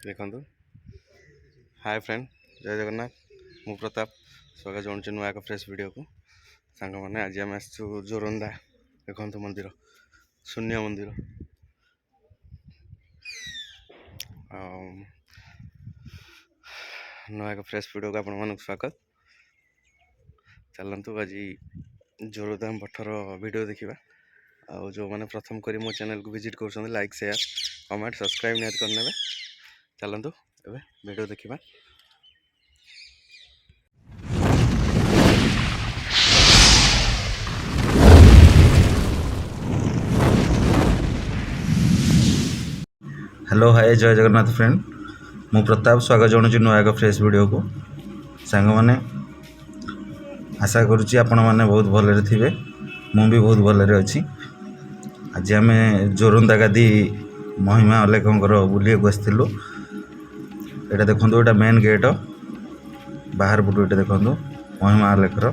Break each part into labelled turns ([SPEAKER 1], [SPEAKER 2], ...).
[SPEAKER 1] ଦେଖନ୍ତୁ। ହାଏ ଫ୍ରେଣ୍ଡ, ଜୟ ଜଗନ୍ନାଥ। ମୁଁ ପ୍ରତାପ ସ୍ୱାଗତ ଜଣାଉଛି ନୂଆ ଏକ ଫ୍ରେଶ୍ ଭିଡ଼ିଓକୁ। ସାଙ୍ଗମାନେ ଆଜି ଆମେ ଆସିଛୁ ଜୋରନ୍ଦା। ଦେଖନ୍ତୁ ମନ୍ଦିର, ଶୂନ୍ୟ ମନ୍ଦିର। ଆଉ ନୂଆ ଏକ ଫ୍ରେଶ୍ ଭିଡ଼ିଓକୁ ଆପଣମାନଙ୍କୁ ସ୍ୱାଗତ। ଚାଲନ୍ତୁ ଆଜି ଜୋରନ୍ଦା ମଠର ଭିଡ଼ିଓ ଦେଖିବା। ଆଉ ଯେଉଁମାନେ ପ୍ରଥମ କରି ମୋ ଚ୍ୟାନେଲକୁ ଭିଜିଟ୍ କରୁଛନ୍ତି, ଲାଇକ୍, ସେୟାର, କମେଣ୍ଟ, ସବସ୍କ୍ରାଇବ୍ ନିହାତି କରିନେବେ। ଚାଲନ୍ତୁ ଏବେ ଭିଡ଼ିଓ ଦେଖିବା।
[SPEAKER 2] हेलो हाय जय जगन्नाथ फ्रेंड, मु प्रताप स्वागत जनाऊँ नुआ एक फ्रेश वीडियो को। सांग मैंने आशा करुच्ची आपण मैंने बहुत भलरे थे, मु भी बहुत भलरे अच्छी। आज आम जोरंदा गादी महिमा अलेखर बुलिया आसलु। यहाँ देखो यहाँ मेन गेट बाहर पटू ये देखो महिमा अलेखर।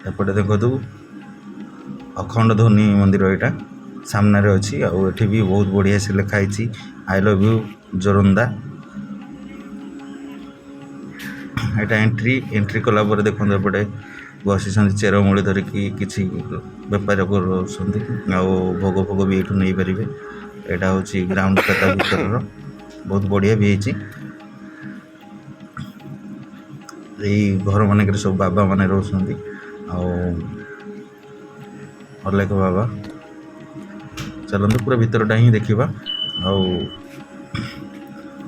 [SPEAKER 2] एपटे देखो अखंड ध्वनि मंदिर यहाँ सामने अच्छी। आठी भी बहुत बढ़िया से लिखाई आई लव यू जोरंदा। यहाँ एंट्री कला देखो एपटे बसी चेरमूली धरिकी किसी बेपार कर भोग फोग भी ये नहीं पारे। यहाँ हूँ ग्राउंड भितर बहुत बढ़िया भी है। घर मानक सब बाबा माने रोचंती अलेख बाबा। चलते पूरा भीतरटा ही देखा।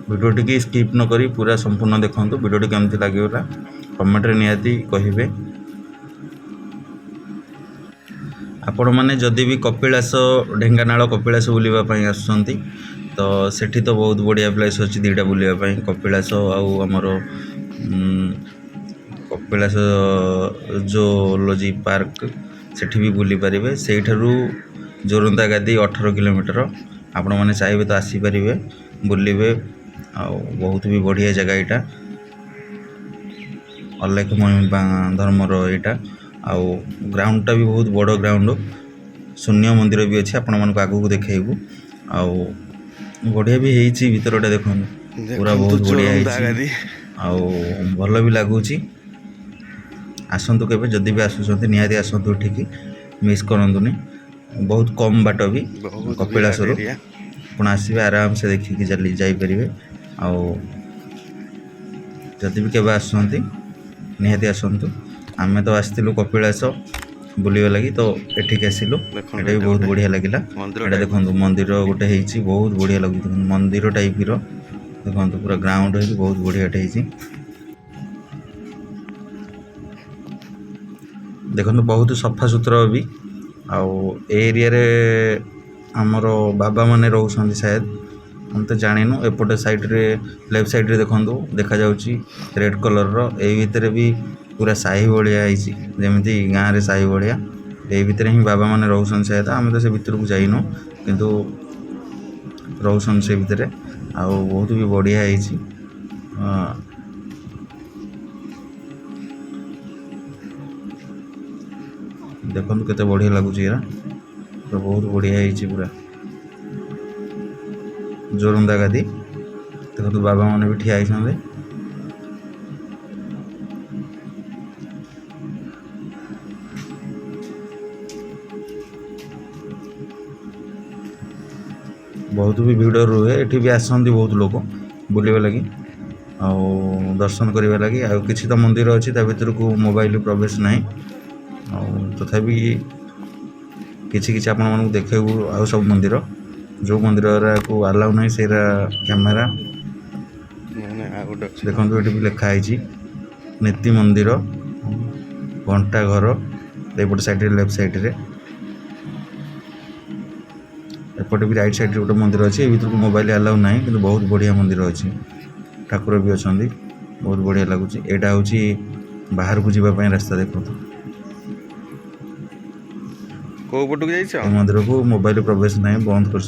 [SPEAKER 2] वीडियो टी स्किप न करी पूरा संपूर्ण देखो। वीडियो केमती लगे कमेंट निहाती कहे। आपण मैंने जदि भी कपिलास ढेंकानाल कपिलास बुलावाई आसुँच तो सेठी तो बहुत बढ़िया प्लेस अच्छी दुईटा बुलावाई। कपिलास आमर कपिलास जोलॉजी पार्क सेठी भी बुली पारे। से जोरंदा गादी 18 किलोमीटर। आपण मैंने चाहिए तो आसीपारे बुलिबे। बहुत भी बढ़िया जगह यहाँ अलेख महिमा धर्मर यहाँ। आउ ग्राउंडटा भी बहुत बड़ ग्राउंड। शून्य मंदिर भी अच्छे आपण मानक आगू को देखू। आउ बढ़िया भी होती भीतरटा देखो पूरा बहुत बढ़िया होती। आउ भल भी लगुच। आसतु केबे जदि भी आसुँच निहाती आसतु ठीक मिस करंतुनी। बहुत कम बाट भी कपिलास आप आसवे आराम से देखिकी चली जापर। जदि भी केबे आसुँच निहाती आसतु। आम तो आसलु कपिलास बुलवा लगी तो एठिक आसलु। यहाँ भी बहुत बढ़िया लगिला। यहाँ देखो मंदिर गोटे होती बहुत बढ़िया लगे। मंदिर टाइप देखो पूरा ग्राउंड हो बहुत बढ़िया होती। देखो बहुत सफा सुतरा भी। आउ एरिया रे आमर बाबा माने रोचंती शायद, हम तो जानू। एपटे साइड रे लेफ्ट साइड रे देखो देखा जाउची रेड कलर रो। ए भितर भी पूरा साही भाया जमी गाँव में साही भाया ये भितर ही बाबा माने रोचन शायद। आम तो से भीतर को जाइनु किंतु रोचन से भितर। आउ बहुत भी बढ़िया है। देखो केते बढ़िया लगुच यार, तो बहुत बढ़िया है पूरा जोरंदा गादी। देखो बाबा माने भी ठिया होइछन्ते। बहुत भी भीड़ रुहे। एठी भी आसती बहुत लोग बुलवा लगी दर्शन करने लगी। आ किसी तो मंदिर अच्छी भीतर को मोबाइल प्रवेश नहीं। तथापि किसी किसी आपण मानक देखू। आ सब मंदिर जो मंदिर को अलाउ नहीं से कैमेरा देखो ये भी लिखाई नीति मंदिर घंटा घर। एपटे साइड लेफ्ट साइड रे एपटे भी राइट साइड गोटे मंदिर अच्छे। भीतर को मोबाइल अलाउ नहीं कि बहुत बढ़िया मंदिर अच्छी। ठाकुर भी अच्छा बहुत बढ़िया लगुच। यहाँ हूँ बाहर को जावाई रास्ता। देखो मंदिर को मोबाइल प्रवेश नहीं बंद कर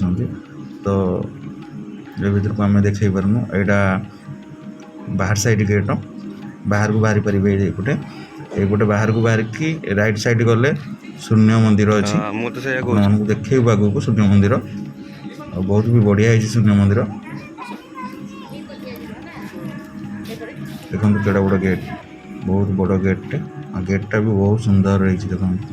[SPEAKER 2] तो ये भीतर को आम देखे पारनु। यहाँ बाहर साइड गेट बाहर को बाहरी पारे। एपटे एपटे बाहर को बाहर की राइट साइड गले शून्य मंदिर अच्छी। देखे आगू को शून्य मंदिर ଆଉ ବହୁତ ବି ବଢ଼ିଆ ହେଇଛି ଶୂନ୍ୟ ମନ୍ଦିର। ଦେଖନ୍ତୁ କେଡ଼େ ବଡ଼ ଗେଟ୍, ବହୁତ ବଡ଼ ଗେଟ୍ଟେ, ଆଉ ଗେଟ୍ଟା ବି ବହୁତ ସୁନ୍ଦର ହେଇଛି। ଦେଖନ୍ତୁ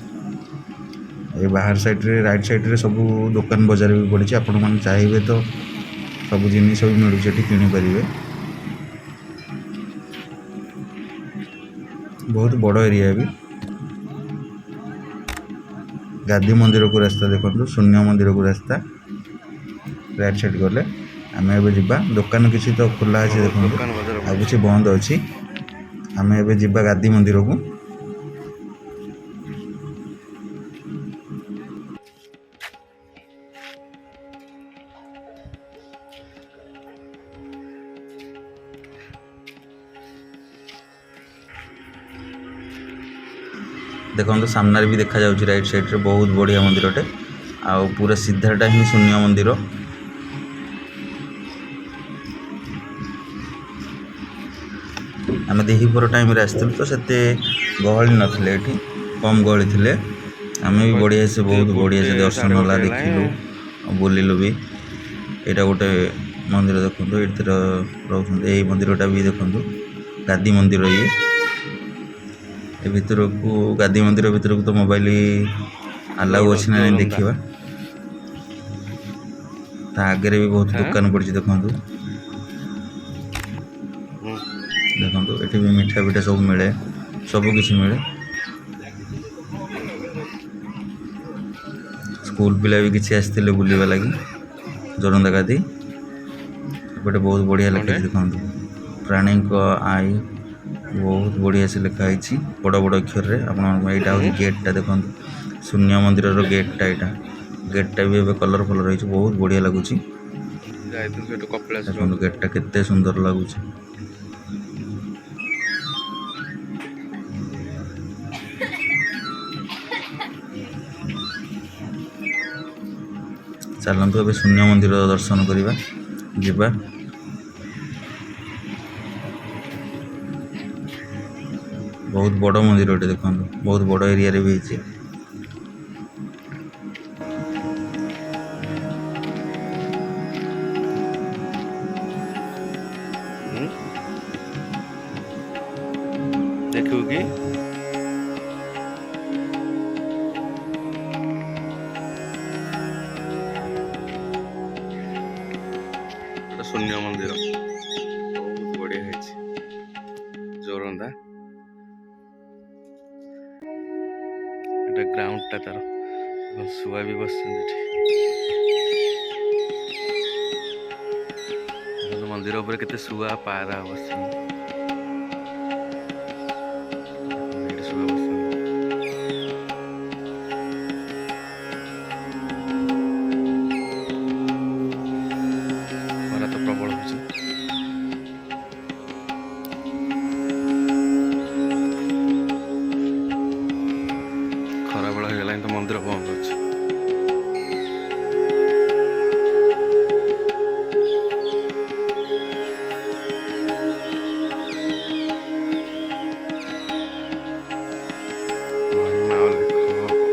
[SPEAKER 2] ଏ ବାହାର ସାଇଡ଼୍ରେ ରାଇଟ୍ ସାଇଡ଼୍ରେ ସବୁ ଦୋକାନ ବଜାର ବି ପଡ଼ିଛି। ଆପଣମାନେ ଚାହିଁବେ ତ ସବୁ ଜିନିଷ ବି ମିଳୁଛି ଏଠି, କିଣିପାରିବେ। ବହୁତ ବଡ଼ ଏରିଆ ବି। ଗାଦି ମନ୍ଦିରକୁ ରାସ୍ତା ଦେଖନ୍ତୁ, ଶୂନ୍ୟ ମନ୍ଦିରକୁ ରାସ୍ତା। ରାଇଟ୍ ସାଇଡ଼୍ ଗଲେ ଆମେ ଏବେ ଯିବା। ଦୋକାନ କିଛି ତ ଖୋଲା ଅଛି
[SPEAKER 1] ବହୁତ
[SPEAKER 2] ଦେଖନ୍ତୁ,
[SPEAKER 1] ଦୋକାନ ବଜାର
[SPEAKER 2] ଆଉ
[SPEAKER 1] ପଡ଼ିଛି।
[SPEAKER 2] କିଛି ବନ୍ଦ ଅଛି। ଆମେ ଏବେ ଯିବା ଗାଦି ମନ୍ଦିରକୁ। ଦେଖନ୍ତୁ ସାମ୍ନାରେ ବି ଦେଖାଯାଉଛି ରାଇଟ୍ ସାଇଡ଼୍ରେ ବହୁତ ବଢ଼ିଆ ମନ୍ଦିରଟେ, ଆଉ ପୁରା ସିଧାଟା ହିଁ ଶୂନ୍ୟ ମନ୍ଦିର। ଆମେ ଦ୍ୱିପହର ଟାଇମ୍ରେ ଆସିଥିଲୁ ତ ସେତେ ଗହଳି ନଥିଲେ, ଏଠି କମ୍ ଗହଳି ଥିଲେ। ଆମେ ବି ବଢ଼ିଆ ସେ ବହୁତ ବଢ଼ିଆ ସେ ଦର୍ଶନ
[SPEAKER 1] ଗୋଟେ
[SPEAKER 2] ହେଲା,
[SPEAKER 1] ହେଲାଣି
[SPEAKER 2] ଦେଖିଲୁ, ବୁଲିଲୁ ବି। ଏଇଟା ଗୋଟେ ମନ୍ଦିର ଦେଖନ୍ତୁ, ଏଥିର ରହୁଛନ୍ତି। ଏଇ ମନ୍ଦିରଟା ବି ଦେଖନ୍ତୁ, ଗାଦି ମନ୍ଦିର ଇଏ। ଏ ଭିତରକୁ ଗାଦି ମନ୍ଦିର ଭିତରକୁ ତ ମୋବାଇଲ ଆଲାଉ ଅଛି ନା ନାହିଁ
[SPEAKER 1] ଜୋରନ୍ଦା।
[SPEAKER 2] ଦେଖିବା। ତା ଆଗରେ ବି ବହୁତ
[SPEAKER 1] ହାଁ
[SPEAKER 2] ଦୋକାନ ପଡ଼ିଛି ଦେଖନ୍ତୁ। ଦେଖନ୍ତୁ ଏଠି ବି ମିଠା ପିଠା ସବୁ ମିଳେ, ସବୁ କିଛି ମିଳେ। ସ୍କୁଲ ପିଲା ବି କିଛି ଆସିଥିଲେ ବୁଲିବା ଲାଗି ଜୋରନ୍ଦା ଗାଦି। ଏପଟେ ବହୁତ ବଢ଼ିଆ
[SPEAKER 1] କଣଟେ
[SPEAKER 2] ଲେଖିଛି ଦେଖନ୍ତୁ, ପ୍ରାଣୀଙ୍କ ଆଇ, ବହୁତ ବଢ଼ିଆ ସେ ଲେଖା ହେଇଛି ବଡ଼ ବଡ଼ ଅକ୍ଷରରେ। ଆପଣଙ୍କ ଏଇଟା ହେଉଛି ଗେଟ୍ଟା ଦେଖନ୍ତୁ, ଶୂନ୍ୟ ମନ୍ଦିରର ଗେଟ୍ଟା ଏଇଟା। ଗେଟ୍ଟା ବି ଏବେ କଲର୍ ଫଲର୍ ହେଇଛି, ବହୁତ ବଢ଼ିଆ ଲାଗୁଛି।
[SPEAKER 1] ଯାଇଥିଲୁ ସେଠୁ କପିଳାସ
[SPEAKER 2] ଦେଖନ୍ତୁ ଗେଟ୍ଟା କେତେ ସୁନ୍ଦର ଲାଗୁଛି। ଚାଲନ୍ତୁ ଏବେ ଶୂନ୍ୟ ମନ୍ଦିର ଦର୍ଶନ କରିବା, ଯିବା। ବହୁତ ବଡ଼ ମନ୍ଦିରଟେ ଦେଖନ୍ତୁ, ବହୁତ ବଡ଼ ଏରିଆରେ ବି ହେଇଛି।
[SPEAKER 1] ଦେଖିବୁ କି? ଏଟା ଶୂନ୍ୟ ମନ୍ଦିର, ବହୁତ ବଢ଼ିଆ ହେଇଛି। ଜୋରନ୍ଦା ଏଟା ଗ୍ରାଉଣ୍ଡଟା ତାର, ଶୁଆ ବି ବସିଛନ୍ତି ଏଠି। ମନ୍ଦିର ଉପରେ କେତେ ଶୁଆ ପାରା ବସିଛନ୍ତି। ଏଠି ଶୁଆ ବସିଛନ୍ତି। ଖରା ତ ପ୍ରବଳ ହଉଛି। ଖରାବେଳ ହେଇଗଲାଣି ତ ମନ୍ଦିର ବନ୍ଦ ଅଛି। ମହିମା ଅଲେଖ ବ୍ରହ୍ମ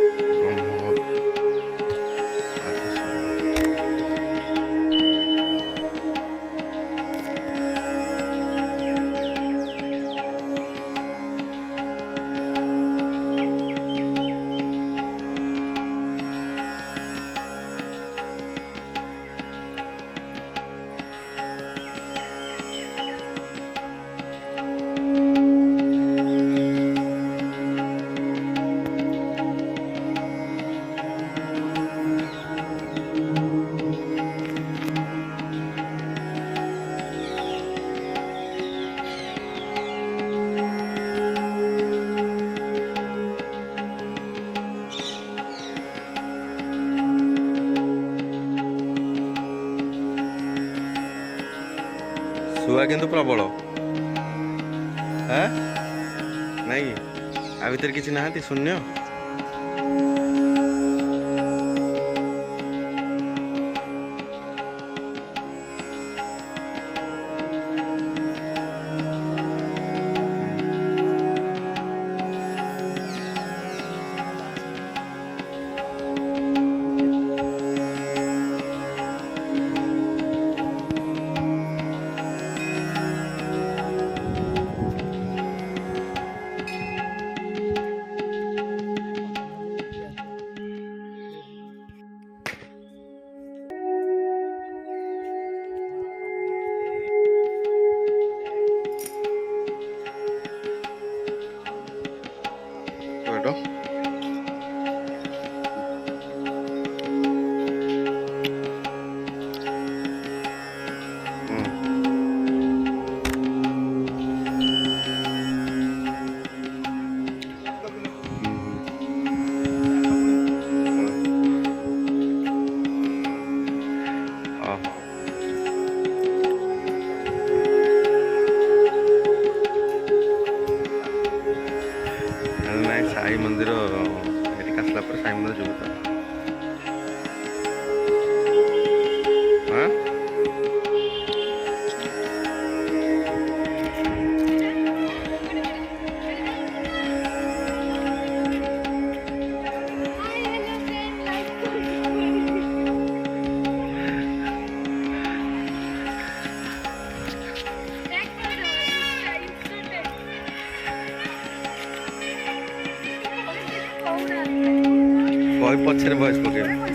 [SPEAKER 1] ଶୁଆ କିନ୍ତୁ ପ୍ରବଳ। ନାଇଁ କି? ଆ ଭିତରେ କିଛି ନାହାନ୍ତି, ଶୂନ୍ୟ। ଓହୋ ନାଇଁ ସାଇ ମନ୍ଦିର ଏଠିକି ଆସିଲା ପରେ ସାଇ ମନ୍ଦିର ଯିବୁ ତ ହଁ କହି ପଛରେ ଭଏସ୍ ପକେଇବି